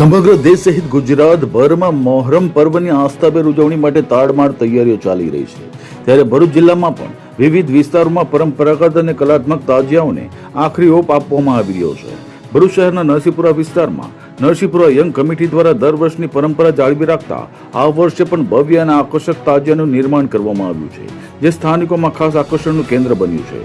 સમગ્ર દેશ સહિત ગુજરાતભરમાં મોહરમ પર્વની આસ્થાભેર ઉજવણી માટે તાડમાર તૈયારીઓ ચાલી રહી છે, ત્યારે ભરૂચ જિલ્લામાં પણ વિવિધ વિસ્તારોમાં પરંપરાગત અને કલાત્મક તાજિયાઓને આખરી ઓપ આપવામાં આવી રહ્યો છે। ભરૂચ શહેરના નરસિંહપુરા વિસ્તારમાં નરસિંહપુરા યંગ કમિટી દ્વારા દર વર્ષની પરંપરા જાળવી રાખતા આ વર્ષે પણ ભવ્ય અને આકર્ષક તાજિયાનું નિર્માણ કરવામાં આવ્યું છે, જે સ્થાનિકોમાં ખાસ આકર્ષણનું કેન્દ્ર બન્યું છે।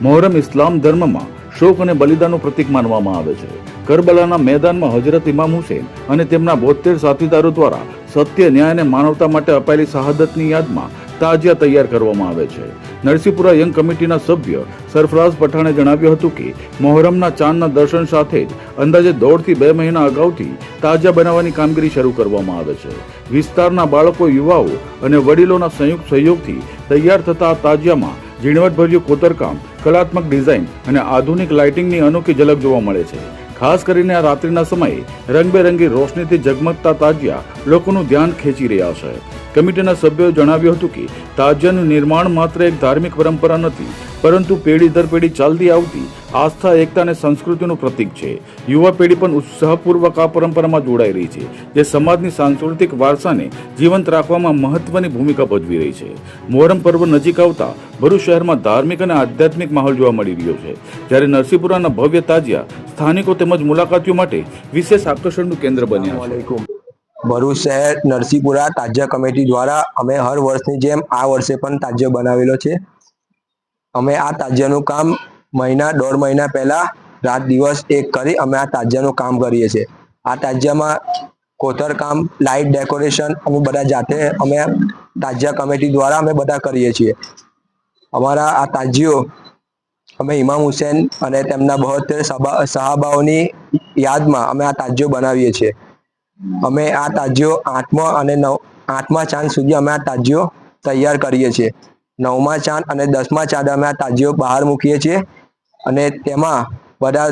મોહરમ ઇસ્લામ ધર્મમાં શોક અને બલિદાનનું પ્રતીક માનવામાં આવે છે। કરબલાના મેદાનમાં હજરત ઇમામ હુસૈન અને તેમના 72 સાથીદારો દ્વારા સત્ય, ન્યાય અને માનવતા માટે અપાયેલી શહાદતની યાદમાં તાજિયા તૈયાર કરવામાં આવે છે। નરસિંહપુરા યંગ કમિટીના સભ્ય સરફરાઝ પઠાણે જણાવ્યું હતું કે મોહરમના ચાંદના દર્શન સાથે જ અંદાજે 1.5 થી 2 મહિના અગાઉથી તાજિયા બનાવવાની કામગીરી શરૂ કરવામાં આવે છે। વિસ્તારના બાળકો, યુવાઓ અને વડીલોના સંયુક્ત સહયોગથી તૈયાર થતા આ તાજિયામાં ઝીણવટભર્યું કોતરકામ, કલાત્મક ડિઝાઇન અને આધુનિક લાઇટિંગની અનોખી ઝલક જોવા મળે છે। ખાસ કરીને આ રાત્રિના સમયે રંગબેરંગી રોશનીથી ઝગમગતા તાજિયા લોકોનું ધ્યાન ખેંચી રહ્યા છે। કમિટીના સભ્યોએ જણાવ્યું હતું કે તાજિયાનું નિર્માણ માત્ર એક ધાર્મિક પરંપરા નથી, પરંતુ પેઢી દર પેઢી ચાલતી આવતી આસ્થા, એકતા અને સંસ્કૃતિનું પ્રતીક છે। યુવા પેઢી પણ ઉત્સાહપૂર્વક આ પરંપરામાં જોડાઈ રહી છે, જે સમાજની સાંસ્કૃતિક વારસાને જીવંત રાખવામાં મહત્વની ભૂમિકા ભજવી રહી છે। મોહરમ પર્વ નજીક આવતા ભરૂચ શહેરમાં ધાર્મિક અને આધ્યાત્મિક માહોલ જોવા મળી રહ્યો છે, જ્યારે નરસિંહપુરાના ભવ્ય તાજિયા સ્થાનિકો તેમજ મુલાકાતીઓ માટે વિશેષ આકર્ષણનું કેન્દ્ર બન્યા છે। ભરૂચ શહેર નરસિંહપુરા તાજિયા કમિટી દ્વારા અમે હર વર્ષની જેમ આ વર્ષે પણ તાજિયો બનાવેલો છે। અમે આ તાજિયાનું કામ 1.5 મહિના પહેલા રાત દિવસ એક કરી અમે આ તાજિયાનું કામ કરીએ છીએ। આ તાજિયામાં કોતરકામ, લાઇટ ડેકોરેશન અમે બધા જાતે અમે તાજિયા કમિટી દ્વારા અમે બધા કરીએ છીએ। અમારા આ તાજિયો અમે ઇમામ હુસૈન અને તેમના 72 સહાબાઓની યાદમાં અમે આ તાજિયો બનાવીએ છીએ। અમે આ તાજિયો 8મા અને 8મા ચાંદ સુધી અમે આ તાજિયો તૈયાર કરીએ છીએ। 9મા ચાંદ અને 10મા ચાંદ અમે આ તાજિયો બહાર મૂકીએ છીએ અને તેમાં બધા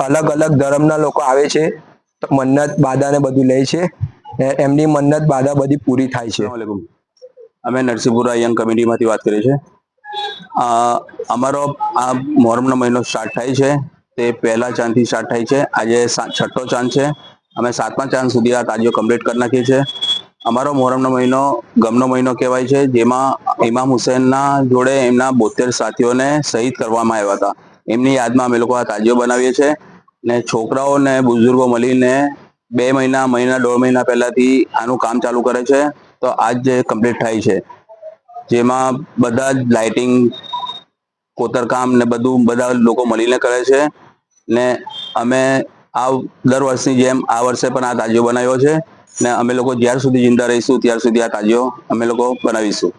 અલગ અલગ ધર્મના લોકો આવે છે, મન્નત બાદાને બધું લે છે, એમની મન્નત બાદા બધી પૂરી થાય છે। અમે નરસિંહપુરા યંગ કમિટીમાંથી વાત કરીએ છીએ। અમારો આ મોહરમનો મહિનો સ્ટાર્ટ થાય છે તે પહેલા ચાંદથી સ્ટાર્ટ થાય છે। આજે 6ઠ્ઠો ચાંદ છે। અમે 7મા ચાંદ સુધી આ તાજિયો કમ્પ્લીટ કરી નાખીએ છીએ। અમારો મોહરમનો મહિનો ગમનો મહિનો કહેવાય છે, જેમાં ઇમામ હુસૈનના જોડે એમના 72 સાથીઓને શહીદ કરવામાં આવ્યા હતા। એમની યાદમાં અમે લોકો આ તાજિયો બનાવીએ છીએ ને છોકરાઓ ને બુઝુર્ગો મળીને 2 મહિના, 1.5 મહિના પહેલાથી આનું કામ ચાલુ કરે છે, તો આજ જે કમ્પ્લીટ થાય છે, જેમાં બધા જ લાઇટિંગ, કોતરકામ ને બધું બધા લોકો મળીને કરે છે ને અમે આ દર વર્ષની જેમ આ વર્ષે પણ આ તાજિયો બનાવ્યો છે ને અમે લોકો જ્યાર સુધી જિંદા રહીશું ત્યાર સુધી આ તાજિયો અમે લોકો બનાવીશું।